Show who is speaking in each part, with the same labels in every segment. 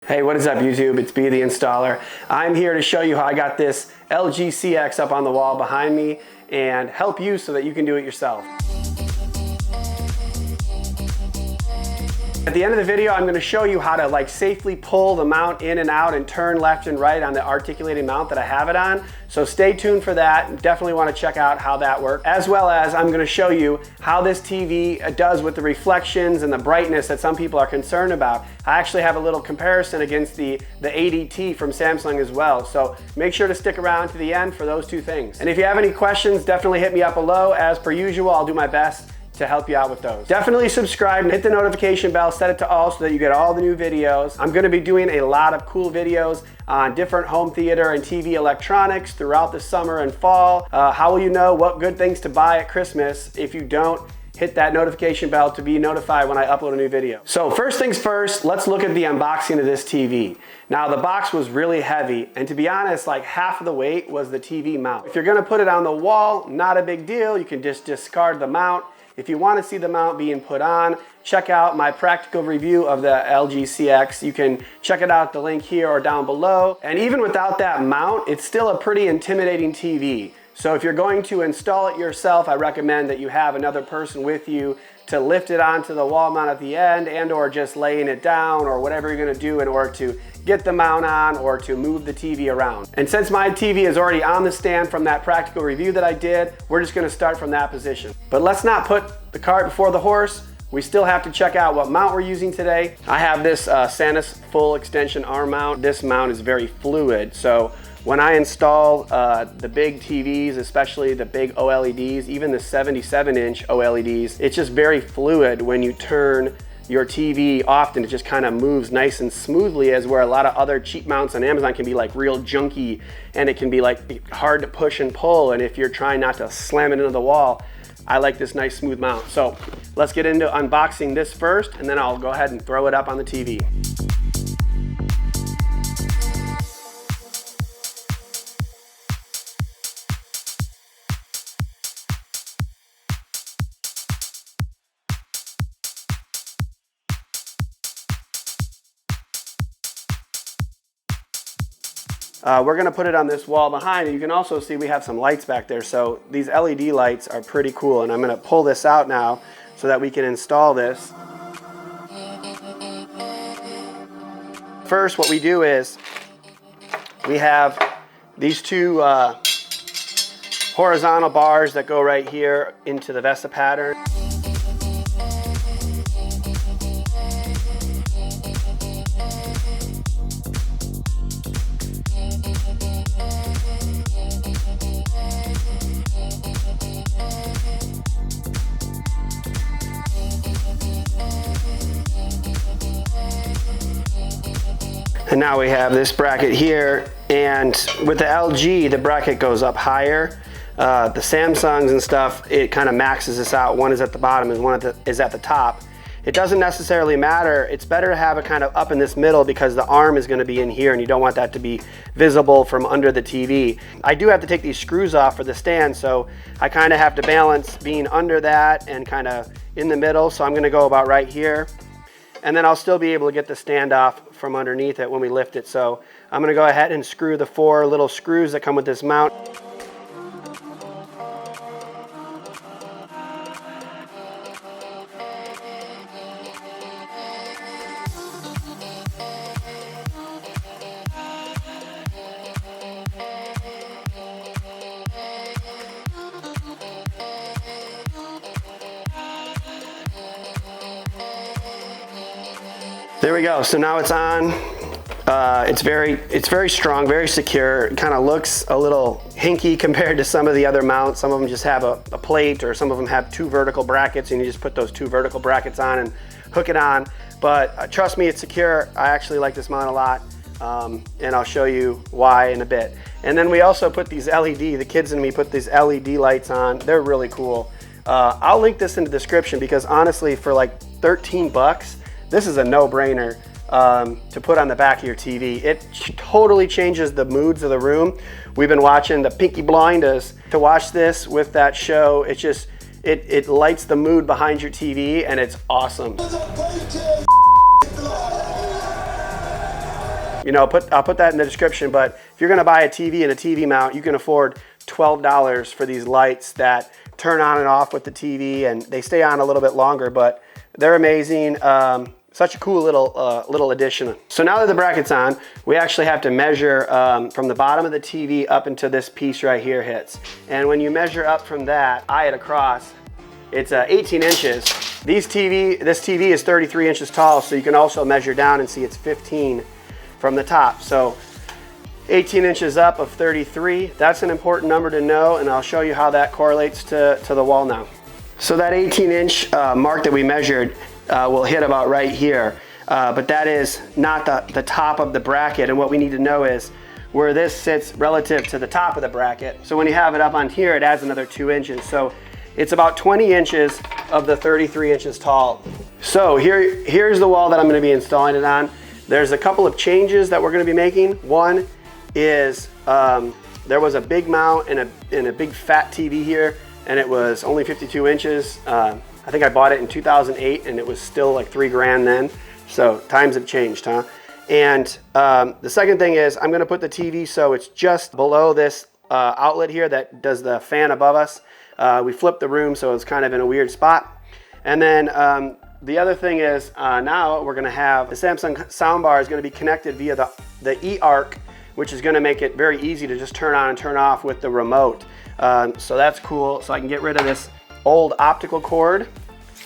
Speaker 1: Hey, what is up YouTube? It's B the Installer. I'm here to show you how I got this LG CX up on the wall behind me and help you so that you can do it yourself. At the end of the video, I'm going to show you how to safely pull the mount in and out and turn left and right on the articulating mount that I have it on. So stay tuned for that. Definitely want to check out how that works. As well as I'm going to show you how this TV does with the reflections and the brightness that some people are concerned about. I actually have a little comparison against the ADT from Samsung as well. So make sure to stick around to the end for those two things. And if you have any questions, definitely hit me up below. As per usual, I'll do my best to help you out with those. Definitely subscribe and hit the notification bell, set it to all so that you get all the new videos. I'm gonna be doing a lot of cool videos on different home theater and TV electronics throughout the summer and fall. How will you know what good things to buy at Christmas if you don't hit that notification bell to be notified when I upload a new video? So first things first, let's look at the unboxing of this TV. Now the box was really heavy, and to be honest, like half of the weight was the TV mount. If you're gonna put it on the wall, not a big deal. You can just discard the mount. If you want to see the mount being put on, check out my practical review of the LG CX. You can check it out, the link here or down below. And even without that mount, it's still a pretty intimidating TV. So if you're going to install it yourself, I recommend that you have another person with you to lift it onto the wall mount at the end, and or just laying it down or whatever you're going to do in order to get the mount on or to move the TV around. And since my TV is already on the stand from that practical review that I did, we're just going to start from that position. But let's not put the cart before the horse. We still have to check out what mount we're using today. I have this Sanus full extension arm mount. This mount is very fluid, so when I install the big TVs, especially the big OLEDs, even the 77-inch OLEDs, it's just very fluid when you turn your TV off, and it just kind of moves nice and smoothly, as where a lot of other cheap mounts on Amazon can be like real junky, and it can be like hard to push and pull, and if you're trying not to slam it into the wall, I like this nice smooth mount. So let's get into unboxing this first, and then I'll go ahead and throw it up on the TV. We're gonna put it on this wall behind, and you can also see we have some lights back there. So these LED lights are pretty cool, and I'm gonna pull this out now so that we can install this. First, what we do is we have these two horizontal bars that go right here into the Vesta pattern. And now we have this bracket here, and with the LG, the bracket goes up higher. The Samsungs and stuff, it kind of maxes this out. One is at the bottom and one is at the top. It doesn't necessarily matter. It's better to have it kind of up in this middle because the arm is going to be in here, and you don't want that to be visible from under the TV. I do have to take these screws off for the stand, so I kind of have to balance being under that and kind of in the middle. So I'm going to go about right here. And then I'll still be able to get the stand off from underneath it when we lift it. So I'm gonna go ahead and screw the 4 little screws that come with this mount. There we go. So now it's on. It's very strong, very secure. It kind of looks a little hinky compared to some of the other mounts. Some of them just have a plate, or some of them have 2 vertical brackets, and you just put those 2 vertical brackets on and hook it on. But trust me, it's secure. I actually like this mount a lot, and I'll show you why in a bit. And then we also put these LED, the kids and me put these LED lights on. They're really cool. I'll link this in the description because honestly, for like 13 bucks, this is a no-brainer to put on the back of your TV. It totally changes the moods of the room. We've been watching the Peaky Blinders. To watch this with that show, it lights the mood behind your TV, and it's awesome. You know, I'll put that in the description, but if you're gonna buy a TV and a TV mount, you can afford $12 for these lights that turn on and off with the TV, and they stay on a little bit longer, but they're amazing. Such a cool little addition. So now that the bracket's on, we actually have to measure from the bottom of the TV up into this piece right here hits. And when you measure up from that, eye it across, it's 18 inches. This TV is 33 inches tall, so you can also measure down and see it's 15 from the top. So 18 inches up of 33, that's an important number to know, and I'll show you how that correlates to the wall now. So that 18-inch mark that we measured will hit about right here, but that is not the top of the bracket, and what we need to know is where this sits relative to the top of the bracket. So when you have it up on here, it adds another 2 inches. So it's about 20 inches of the 33 inches tall. So here's the wall that I'm gonna be installing it on. There's a couple of changes that we're gonna be making. One is there was a big mount and a big fat TV here, and it was only 52 inches. I think I bought it in 2008 and it was still like $3 grand then. So times have changed, huh? And the second thing is I'm gonna put the TV so it's just below this outlet here that does the fan above us. We flipped the room so it's kind of in a weird spot. And then the other thing is now we're gonna have the Samsung soundbar is gonna be connected via the eARC, which is gonna make it very easy to just turn on and turn off with the remote. So that's cool. So I can get rid of this old optical cord.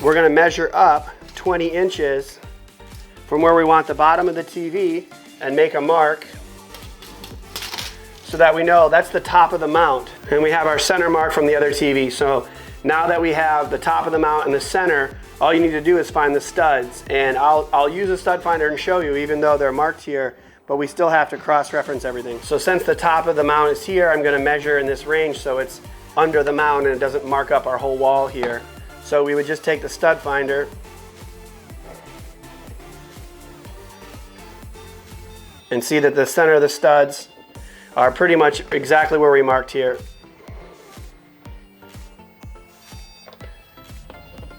Speaker 1: We're gonna measure up 20 inches from where we want the bottom of the TV and make a mark so that we know that's the top of the mount. And we have our center mark from the other TV. So now that we have the top of the mount and the center, all you need to do is find the studs. And I'll use a stud finder and show you, even though they're marked here, but we still have to cross-reference everything. So since the top of the mount is here, I'm gonna measure in this range so it's under the mount and it doesn't mark up our whole wall here. So we would just take the stud finder and see that the center of the studs are pretty much exactly where we marked here.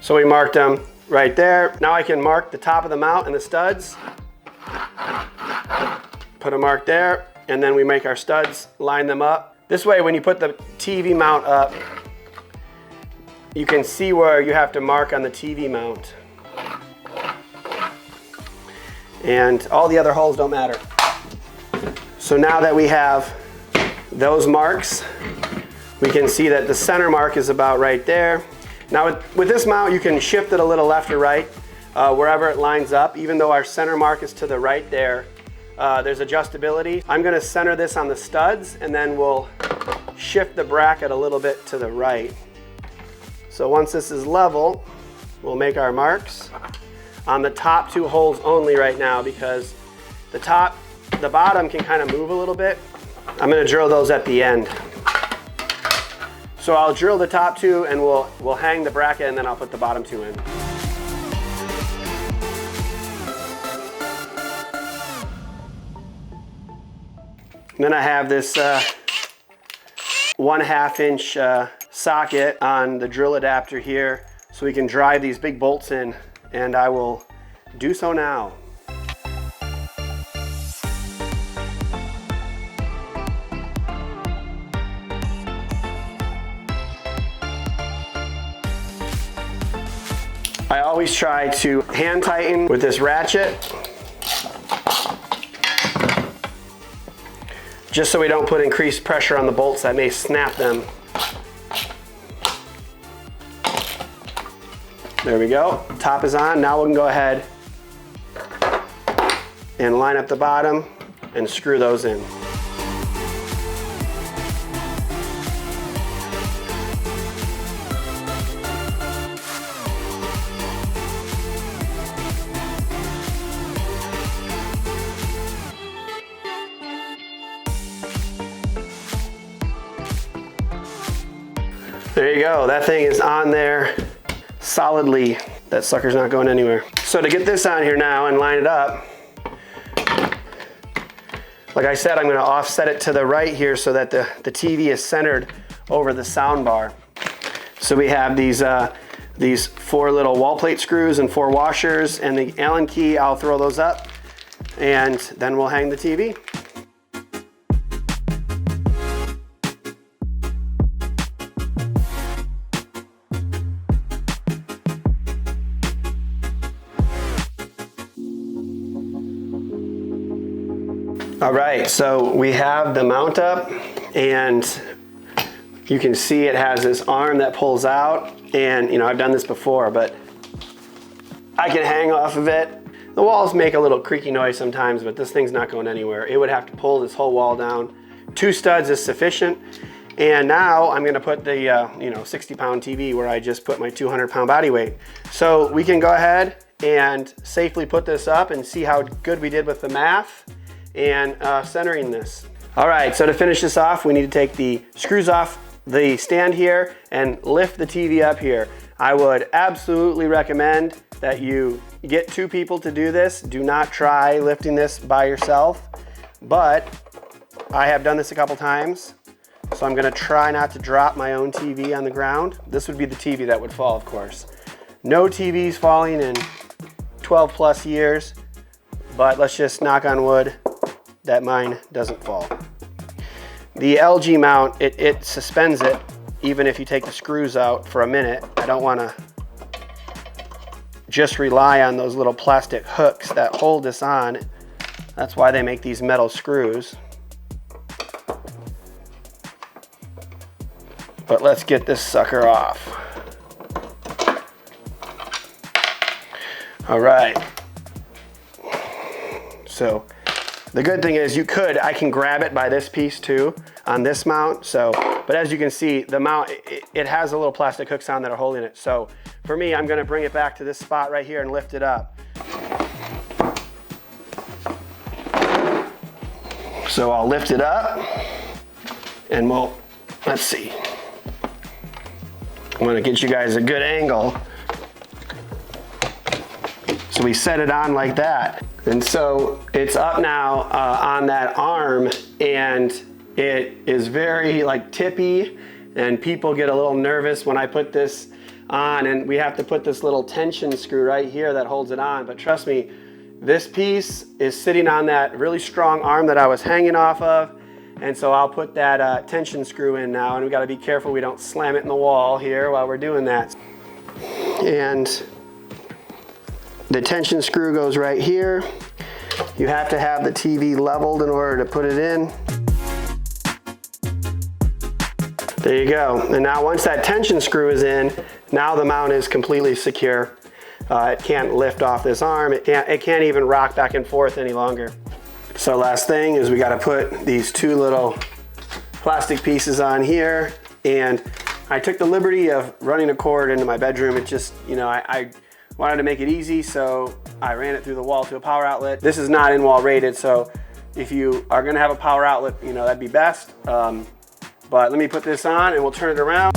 Speaker 1: So we marked them right there. Now I can mark the top of the mount and the studs. Put a mark there, and then we make our studs, line them up. This way, when you put the TV mount up, you can see where you have to mark on the TV mount. And all the other holes don't matter. So now that we have those marks, we can see that the center mark is about right there. Now with this mount, you can shift it a little left or right, wherever it lines up. Even though our center mark is to the right there, there's adjustability. I'm gonna center this on the studs, and then we'll shift the bracket a little bit to the right. So once this is level, we'll make our marks on the top two holes only right now, because the bottom can kind of move a little bit. I'm gonna drill those at the end. So I'll drill the top two and we'll hang the bracket, and then I'll put the bottom two in. Then I have this 1/2 inch socket on the drill adapter here, so we can drive these big bolts in, and I will do so now. I always try to hand tighten with this ratchet, just so we don't put increased pressure on the bolts that may snap them. There we go, top is on. Now we can go ahead and line up the bottom and screw those in. There you go, that thing is on there solidly. That sucker's not going anywhere. So to get this on here now and line it up, like I said, I'm gonna offset it to the right here so that the TV is centered over the sound bar. So we have these 4 little wall plate screws and 4 washers, and the Allen key, I'll throw those up. and then we'll hang the TV. All right, so we have the mount up, and you can see it has this arm that pulls out, and you know, I've done this before, but I can hang off of it. The walls make a little creaky noise sometimes, but this thing's not going anywhere. It would have to pull this whole wall down. 2 studs is sufficient. And now I'm gonna put the 60-pound TV where I just put my 200-pound body weight. So we can go ahead and safely put this up and see how good we did with the math and centering this. All right, so to finish this off, we need to take the screws off the stand here and lift the TV up here. I would absolutely recommend that you get 2 people to do this. Do not try lifting this by yourself, but I have done this a couple times, so I'm gonna try not to drop my own TV on the ground. This would be the TV that would fall, of course. No TVs falling in 12 plus years, but let's just knock on wood that mine doesn't fall. The LG mount, it suspends it even if you take the screws out for a minute. I don't want to just rely on those little plastic hooks that hold this on. That's why they make these metal screws. But let's get this sucker off. All right. So the good thing is I can grab it by this piece too on this mount. So, but as you can see, the mount, it has a little plastic hooks on that are holding it. So for me, I'm gonna bring it back to this spot right here and lift it up. So I'll lift it up and let's see. I'm gonna get you guys a good angle. So we set it on like that. And so it's up now on that arm, and it is very like tippy, and people get a little nervous when I put this on, and we have to put this little tension screw right here that holds it on. But trust me, this piece is sitting on that really strong arm that I was hanging off of. And so I'll put that tension screw in now, and we gotta be careful we don't slam it in the wall here while we're doing that. And the tension screw goes right here. You have to have the TV leveled in order to put it in. There you go. And now once that tension screw is in, now the mount is completely secure. It can't lift off this arm. It can't even rock back and forth any longer. So last thing is we got to put these 2 little plastic pieces on here. And I took the liberty of running a cord into my bedroom. It just, I wanted to make it easy, so I ran it through the wall to a power outlet. This is not in-wall rated, so if you are gonna have a power outlet, that'd be best. But let me put this on and we'll turn it around.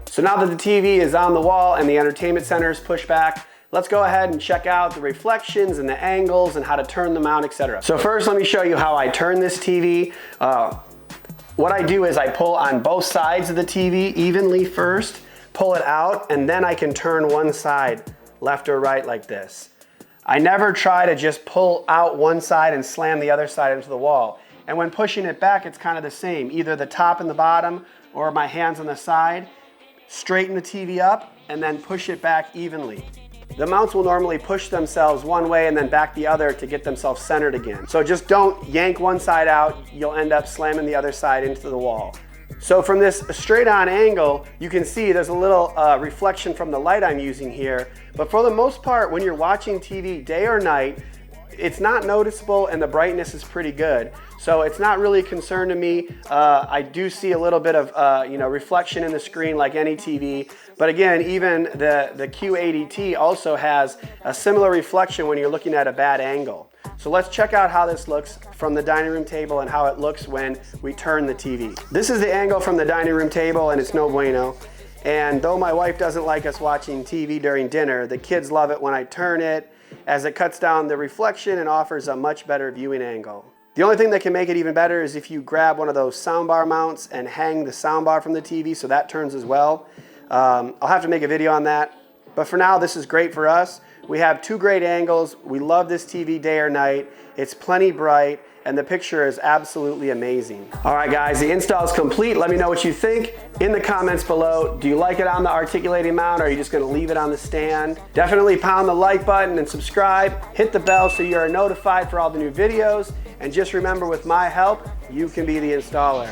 Speaker 1: So now that the TV is on the wall and the entertainment center is pushed back, let's go ahead and check out the reflections and the angles and how to turn them out, etc. So first, let me show you how I turn this TV. What I do is I pull on both sides of the TV evenly first, pull it out, and then I can turn one side left or right like this. I never try to just pull out one side and slam the other side into the wall. And when pushing it back, it's kind of the same, either the top and the bottom or my hands on the side. Straighten the TV up and then push it back evenly. The mounts will normally push themselves one way and then back the other to get themselves centered again. So just don't yank one side out, you'll end up slamming the other side into the wall. So from this straight on angle, you can see there's a little reflection from the light I'm using here. But for the most part, when you're watching TV day or night, it's not noticeable and the brightness is pretty good. So it's not really a concern to me. I do see a little bit of reflection in the screen like any TV. But again, even the QLED also has a similar reflection when you're looking at a bad angle. So let's check out how this looks from the dining room table and how it looks when we turn the TV. This is the angle from the dining room table, and it's no bueno. And though my wife doesn't like us watching TV during dinner, the kids love it when I turn it, as it cuts down the reflection and offers a much better viewing angle. The only thing that can make it even better is if you grab one of those soundbar mounts and hang the soundbar from the TV so that turns as well. I'll have to make a video on that. But for now, this is great for us. We have 2 great angles. We love this TV day or night. It's plenty bright, and the picture is absolutely amazing. All right, guys, the install is complete. Let me know what you think in the comments below. Do you like it on the articulating mount, or are you just gonna leave it on the stand? Definitely pound the like button and subscribe. Hit the bell so you are notified for all the new videos. And just remember, with my help, you can be the installer.